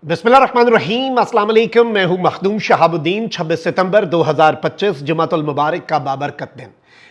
बिस्मिल्लाहिर्रहमानिर्रहीम, अस्सलाम वालेकुम। मैं हूं मखदूम शहाबुद्दीन। 26 सितंबर 2025 जुमातुल मुबारक का बाबरकत दिन।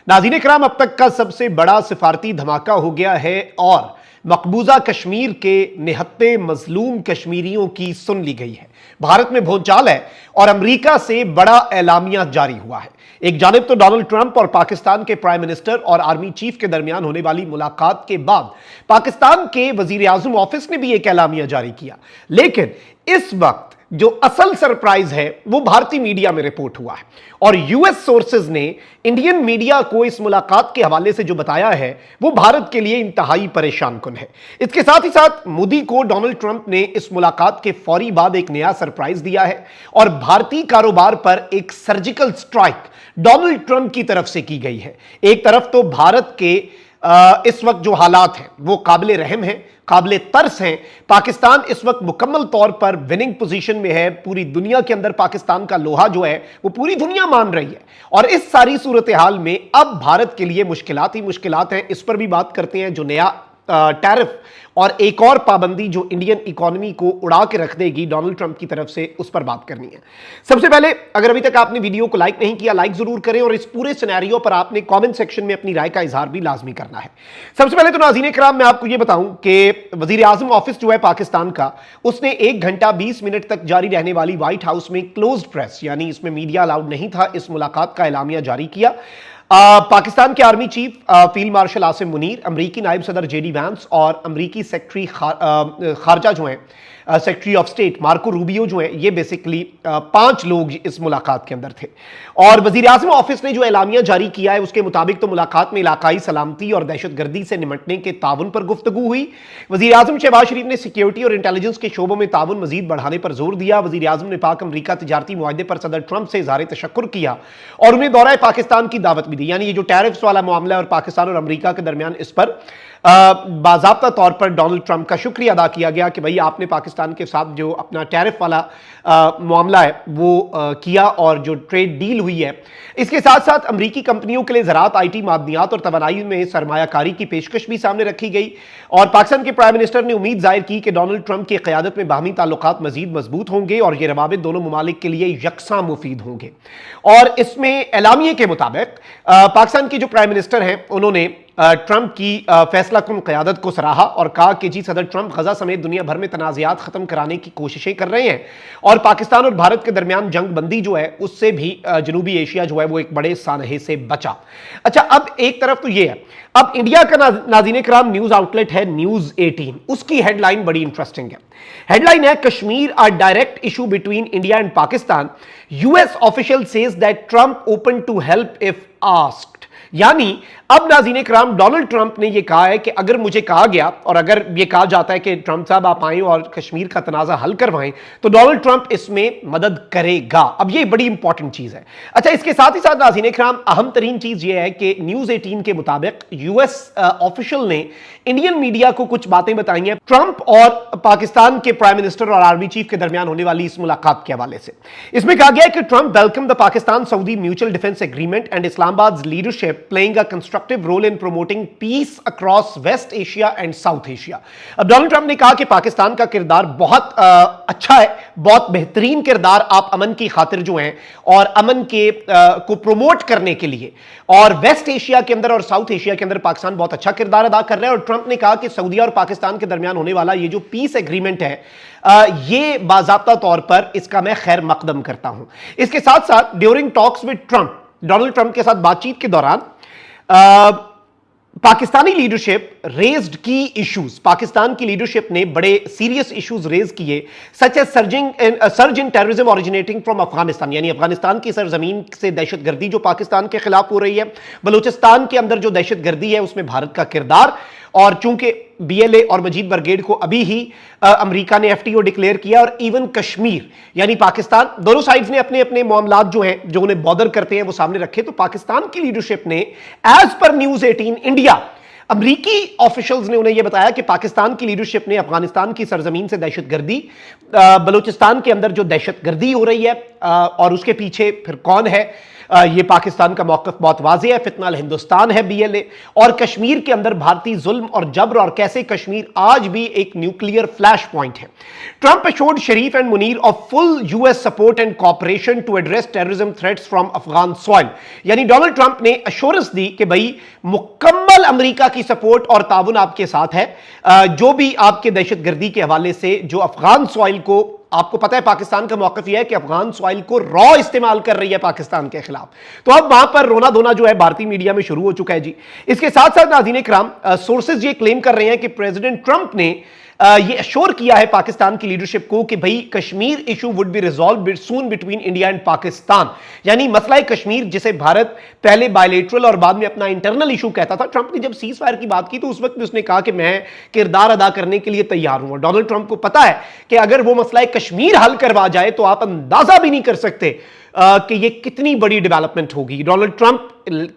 नाज़रीन किराम, अब तक का सबसे बड़ा सिफारती धमाका हो गया है और मकबूजा कश्मीर के निहत्ते मजलूम कश्मीरियों की सुन ली गई है। भारत में भूचाल है और अमेरिका से बड़ा एलामिया जारी हुआ है। एक जानिब तो डोनाल्ड ट्रंप और पाकिस्तान के प्राइम मिनिस्टर और आर्मी चीफ के दरमियान होने वाली मुलाकात के बाद पाकिस्तान के वजीर आजम ऑफिस ने भी एक एलामिया जारी किया, लेकिन इस वक्त जो असल सरप्राइज है वो भारतीय मीडिया में रिपोर्ट हुआ है और यूएस सोर्सेज ने इंडियन मीडिया को इस मुलाकात के हवाले से जो बताया है वो भारत के लिए इंतहाई परेशान कुन है। इसके साथ ही साथ मोदी को डोनाल्ड ट्रंप ने इस मुलाकात के फौरी बाद एक नया सरप्राइज दिया है और भारतीय कारोबार पर एक सर्जिकल स्ट्राइक डोनाल्ड ट्रंप की तरफ से की गई है। एक तरफ तो भारत के इस वक्त जो हालात हैं वो काबिले रहम हैं, काबिले तरस हैं। पाकिस्तान इस वक्त मुकम्मल तौर पर विनिंग पोजीशन में है। पूरी दुनिया के अंदर पाकिस्तान का लोहा जो है वो पूरी दुनिया मान रही है और इस सारी सूरत हाल में अब भारत के लिए मुश्किलात ही मुश्किलात हैं। इस पर भी बात करते हैं। जो नया टैरिफ और एक और पाबंदी जो इंडियन इकोनॉमी को उड़ा के रख देगी डोनाल्ड ट्रंप की तरफ से, उस पर बात करनी है। सबसे पहले, अगर अभी तक आपने वीडियो को लाइक नहीं किया, लाइक जरूर करें और इस पूरे सिनेरियो पर आपने कमेंट सेक्शन में अपनी राय का इजहार भी लाजमी करना है। सबसे पहले तो नाज़रीन किराम, मैं आपको यह बताऊं कि वजीर आजम ऑफिस जो है पाकिस्तान का, उसने 1 घंटा 20 मिनट तक जारी रहने वाली व्हाइट हाउस में क्लोज्ड प्रेस, यानी इसमें मीडिया अलाउड नहीं था, इस मुलाकात का एलामिया जारी किया। पाकिस्तान के army chief field marshal Asim Munir, अमरीकी नायब सदर जेडी वैंस और अमरीकी सेक्रेटरी खारजा जो हैं, secretary of state Marco Rubio जो है, ये बेसिकली 5 लोग इस मुलाकात के अंदर थे। और वजीर आजम ऑफिस ने जो एलामिया जारी किया है उसके मुताबिक तो मुलाकात में इलाकाई सलामती और दहशतगर्दी से निमटने के ताउन पर गुफ्तगू हुई। वजीर आजम शहबाज शरीफ ने सिक्योरिटी और इंटेलिजेंस के शोबों में ताउन मजीद बढ़ाने पर जोर दिया। वजीर आजम ने पाक अमरीका तिजारती मुआहदे पर सदर ट्रंप से इजहार तशक्कुर किया और उन्हें दौरा पाकिस्तान की दावत भी दी। यानी ये जो टैरिफ्स वाला मामला है और पाकिस्तान और अमरीका के दरमियान, इस पर बाज़ाब्ता तौर पर डोनाल्ड ट्रंप का शुक्रिया अदा किया गया कि भाई आपने पाकिस्तान के साथ जो अपना टैरिफ वाला मामला है वो किया और जो ट्रेड डील हुई है। इसके साथ साथ अमरीकी कंपनियों के लिए ज़राअत, आईटी, मादनियात और तवानाई में सरमायाकारी की पेशकश भी सामने रखी गई और पाकिस्तान के प्राइम मिनिस्टर ने उम्मीद जाहिर की कि डोनाल्ड ट्रंप की क़यादत में बाहमी ताल्लुकात मजीद मजबूत होंगे और ये रवाबित दोनों ममालिक के लिए यकसा मुफीद होंगे। और इसमें एलामिये के मुताबिक पाकिस्तान के जो प्राइम मिनिस्टर हैं उन्होंने ट्रंप की फैसला कुन क़यादत को सराहा और कहा कि जी सदर ट्रंप गजा समेत दुनिया भर में तनाज़ात खत्म कराने की कोशिशें कर रहे हैं और पाकिस्तान और भारत के दरमियान जंग बंदी जो है उससे भी जनूबी एशिया जो है वो एक बड़े सानहे से बचा। अच्छा, अब एक तरफ तो ये है, अब इंडिया का नाज़रीन किराम न्यूज आउटलेट है न्यूज 18, उसकी हेडलाइन बड़ी इंटरेस्टिंग है। हेडलाइन है, Kashmir are direct issue between India and Pakistan, US official says that Trump open to help if asked. यानी अब नाज़रीन किराम, डोनाल्ड ट्रंप ने यह कहा है कि अगर मुझे कहा गया और अगर यह कहा जाता है कि ट्रंप साहब आप आएं और कश्मीर का तनाज़ा हल करवाएं तो डोनाल्ड ट्रंप इसमें मदद करेगा। अब यह बड़ी इंपॉर्टेंट चीज है। अच्छा, इसके साथ ही साथ नाज़रीन किराम, अहम तरीन चीज यह है कि न्यूज 18 के मुताबिक यूएस ऑफिशियल ने इंडियन मीडिया को कुछ बातें बताई हैं ट्रंप और पाकिस्तान के प्राइम मिनिस्टर और आर्मी चीफ के दरमियान होने वाली इस मुलाकात के हवाले से। इसमें कहा गया है कि Trump welcome the Pakistan Saudi mutual defence agreement and Islamabad leadership playing a constructive role in promoting peace across West Asia and South Asia। अब डोनाल्ड ट्रंप ने कहा कि पाकिस्तान का किरदार बहुत अच्छा है, बहुत बेहतरीन किरदार आप अमन की खातिर जो हैं और अमन के को प्रमोट करने के लिए और वेस्ट एशिया के अंदर और साउथ एशिया के अंदर पाकिस्तान बहुत अच्छा किरदार अदा कर रहा है। और ट्रंप ने कहा कि सऊदी और पाकिस्तान के दरमियान होने वाला ये जो पीस एग्रीमेंट है ये बाज़ाब्ता तौर पर इसका मैं खैर मकदम करता हूं। इसके साथ साथ during talks with Trump, Donald Trump के साथ बातचीत के दौरान पाकिस्तानी लीडरशिप रेज्ड की इश्यूज, पाकिस्तान की लीडरशिप ने बड़े सीरियस इश्यूज रेज किए, such as surge in terrorism originating from Afghanistan, यानी अफगानिस्तान की सरजमीन से दहशतगर्दी जो पाकिस्तान के खिलाफ हो रही है, बलूचिस्तान के अंदर जो दहशतगर्दी है उसमें भारत का किरदार, और चूंकि बीएलए और मजीद ब्रिगेड को अभी ही अमेरिका ने एफटीओ डिक्लेयर किया और इवन कश्मीर यानी पाकिस्तान, दोनों साइड्स ने अपने अपने मामलात जो हैं जो उन्हें बॉदर करते हैं वो सामने रखे। तो पाकिस्तान की लीडरशिप ने एज पर न्यूज 18 इंडिया अमरीकी ऑफिशियल्स ने उन्हें यह बताया कि पाकिस्तान की लीडरशिप ने अफगानिस्तान की सरजमीन से दहशतगर्दी, बलूचिस्तान के अंदर जो दहशतगर्दी हो रही है और उसके पीछे फिर कौन है, ये पाकिस्तान का मौक़िफ़ बहुत वाज़ेह है, फितनल हिंदुस्तान है BLA, और कश्मीर के अंदर भारतीय जुल्म और जबर और कैसे कश्मीर आज भी एक न्यूक्लियर फ्लैश पॉइंट है। Trump assured Sharif and Munir of full US support and cooperation to address terrorism threats from Afghan soil. यानी डोनाल्ड ट्रंप ने अश्योरेंस दी कि भाई मुकम्मल अमेरिका की सपोर्ट और ताउन आपके साथ है, जो भी आपके दहशतगर्दी के हवाले से जो अफगान सॉइल को, आपको पता है पाकिस्तान का मौक़िफ़ यह है कि अफगान सॉइल को रॉ इस्तेमाल कर रही है पाकिस्तान के खिलाफ, तो अब वहां पर रोना धोना जो है भारतीय मीडिया में शुरू हो चुका है जी। इसके साथ साथ नाज़रीन इकराम, सोर्सेज ये क्लेम कर रहे हैं कि प्रेसिडेंट ट्रंप ने ये अश्योर किया है पाकिस्तान की लीडरशिप को कि भाई Kashmir issue would be resolve soon between India and Pakistan. यानी मसला कश्मीर जिसे भारत पहले बायलेटरल और बाद में अपना इंटरनल इशू कहता था, ट्रंप ने जब सीज फायर की बात की तो उस वक्त भी उसने कहा कि मैं किरदार अदा करने के लिए तैयार हूं। डोनाल्ड ट्रंप को पता है कि अगर वो मसला कश्मीर हल करवा जाए तो आप अंदाजा भी नहीं कर सकते कि ये कितनी बड़ी डेवलपमेंट होगी। डोनाल्ड ट्रंप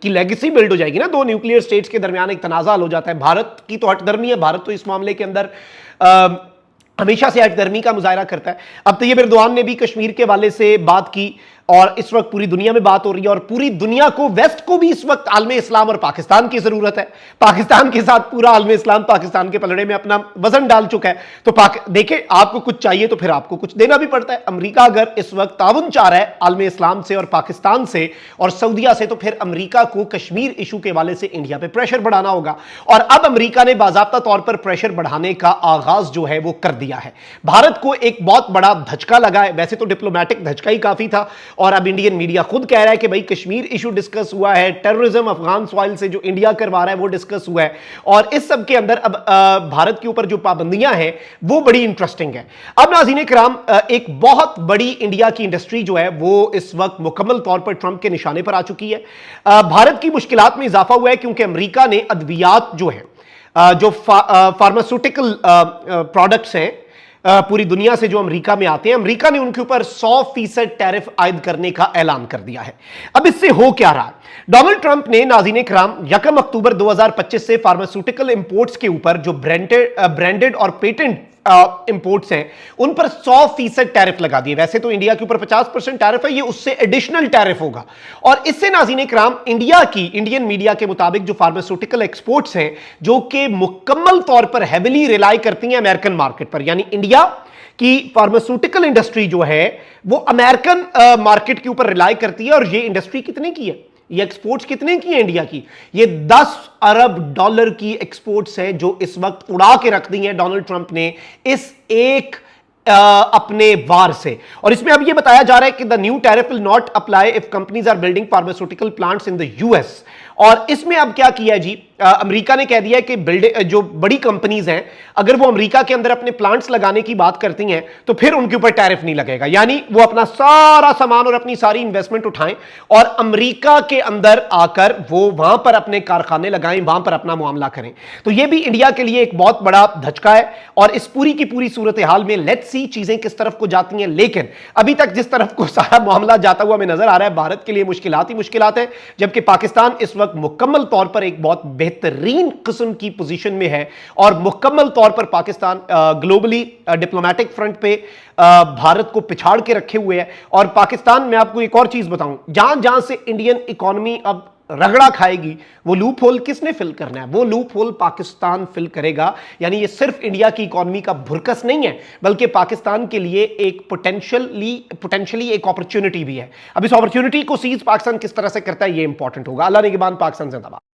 की लेगेसी बिल्ड हो जाएगी ना, दो न्यूक्लियर स्टेट्स के दरमियान एक तनाज़ा हल हो जाता है। भारत की तो हठधर्मी है, भारत तो इस मामले के अंदर हमेशा से हठधर्मी का मुजाहरा करता है। अब तैयब एर्दोआन ने भी कश्मीर के वाले से बात की और इस वक्त पूरी दुनिया में बात हो रही है और पूरी दुनिया को, वेस्ट को भी इस वक्त आलम इस्लाम और पाकिस्तान की जरूरत है। पाकिस्तान के साथ पूरा आलम इस्लाम पाकिस्तान के पलड़े में अपना वजन डाल चुका है। तो देखें, आपको कुछ चाहिए तो फिर आपको कुछ देना भी पड़ता है। अमेरिका अगर इस वक्त ताउन चाह रहा है आलम इस्लाम से और पाकिस्तान से और सऊदीया से, तो फिर अमेरिका को कश्मीर इशू के वाले से इंडिया पे प्रेशर बढ़ाना होगा। और अब अमेरिका ने बाज़ाब्ता तौर पर प्रेशर बढ़ाने का आगाज जो है वो कर दिया है। भारत को एक बहुत बड़ा धचका लगा है, वैसे तो डिप्लोमेटिक धचका ही काफी था, और अब इंडियन मीडिया खुद कह रहा है कि भाई कश्मीर इशू डिस्कस हुआ है, टेररिज्म अफगान सॉइल से जो इंडिया करवा रहा है वो डिस्कस हुआ है, और इस सब के अंदर अब भारत के ऊपर जो पाबंदियां हैं वो बड़ी इंटरेस्टिंग है। अब नाज़रीन इकराम, एक बहुत बड़ी इंडिया की इंडस्ट्री जो है वो इस वक्त मुकम्मल तौर पर ट्रंप के निशाने पर आ चुकी है। भारत की मुश्किलात में इजाफा हुआ है क्योंकि अमेरिका ने अद्वियात जो है, जो फार्मास्यूटिकल प्रोडक्ट्स हैं पूरी दुनिया से जो अमेरिका में आते हैं, अमेरिका ने उनके ऊपर 100% टैरिफ आयद करने का ऐलान कर दिया है। अब इससे हो क्या रहा है? डोनाल्ड ट्रंप ने नाज़रीन इकराम 1 अक्टूबर 2025 से फार्मास्यूटिकल इंपोर्ट्स के ऊपर जो ब्रांडेड और पेटेंट इंपोर्ट्स हैं उन पर 100% टैरिफ लगा दिए। वैसे तो इंडिया के ऊपर 50% टैरिफ है, ये उससे एडिशनल टैरिफ होगा। और इससे नाज़रीन इकराम, इंडियन मीडिया के मुताबिक जो फार्मास्यूटिकल एक्सपोर्ट्स हैं जो कि मुकम्मल तौर पर हेविली रिलाई करती हैं अमेरिकन मार्केट पर, यानी इंडिया की फार्मास्यूटिकल इंडस्ट्री जो है वो अमेरिकन मार्केट के ऊपर रिलाई करती है। और ये इंडस्ट्री कितने की है, ये एक्सपोर्ट्स कितने की है इंडिया की? ये $10 अरब की एक्सपोर्ट्स हैं जो इस वक्त उड़ा के रख दी हैं डोनाल्ड ट्रंप ने इस एक अपने वार से। और इसमें अब ये बताया जा रहा है कि the new tariff will not apply if companies are building pharmaceutical plants in the US। और इसमें अब क्या किया है जी, अमेरिका ने कह दिया है कि जो बड़ी कंपनीज हैं अगर वो अमेरिका के अंदर अपने प्लांट्स लगाने की बात करती हैं तो फिर उनके ऊपर टैरिफ नहीं लगेगा। यानी वो अपना सारा सामान और अपनी सारी इन्वेस्टमेंट उठाएं और अमेरिका के अंदर आकर वो वहां पर अपने कारखाने लगाएं, वहां पर अपना मामला करें। तो ये भी इंडिया के लिए एक बहुत बड़ा धचका है। और इस पूरी की पूरी सूरत हाल में लेट्स सी चीजें किस तरफ को जाती हैं। लेकिन अभी तक जिस तरफ को सारा मामला जाता हुआ हमें नजर आ रहा है, भारत के लिए मुश्किलात ही मुश्किलात है, जबकि पाकिस्तान इस वक्त मुकम्मल तौर पर एक बहुत बेहतरीन किस्म की पोजीशन में है। और मुकम्मल तौर पर पाकिस्तान ग्लोबली डिप्लोमेटिक फ्रंट पे भारत को पिछाड़ के रखे हुए है। और पाकिस्तान में आपको एक और चीज बताऊं, जहां जहां से इंडियन इकोनॉमी अब रगड़ा खाएगी वो लूप होल किसने फिल करना है? वो लूप होल पाकिस्तान फिल करेगा। यानी ये सिर्फ इंडिया की इकोनॉमी का भुरकस नहीं है, बल्कि पाकिस्तान के लिए एक पोटेंशियली एक अपॉर्चुनिटी भी है। अब इस अपॉर्चुनिटी को सीज पाकिस्तान किस तरह से करता है ये इंपॉर्टेंट होगा। अल्लाह ने के बाद पाकिस्तान जिंदाबाद।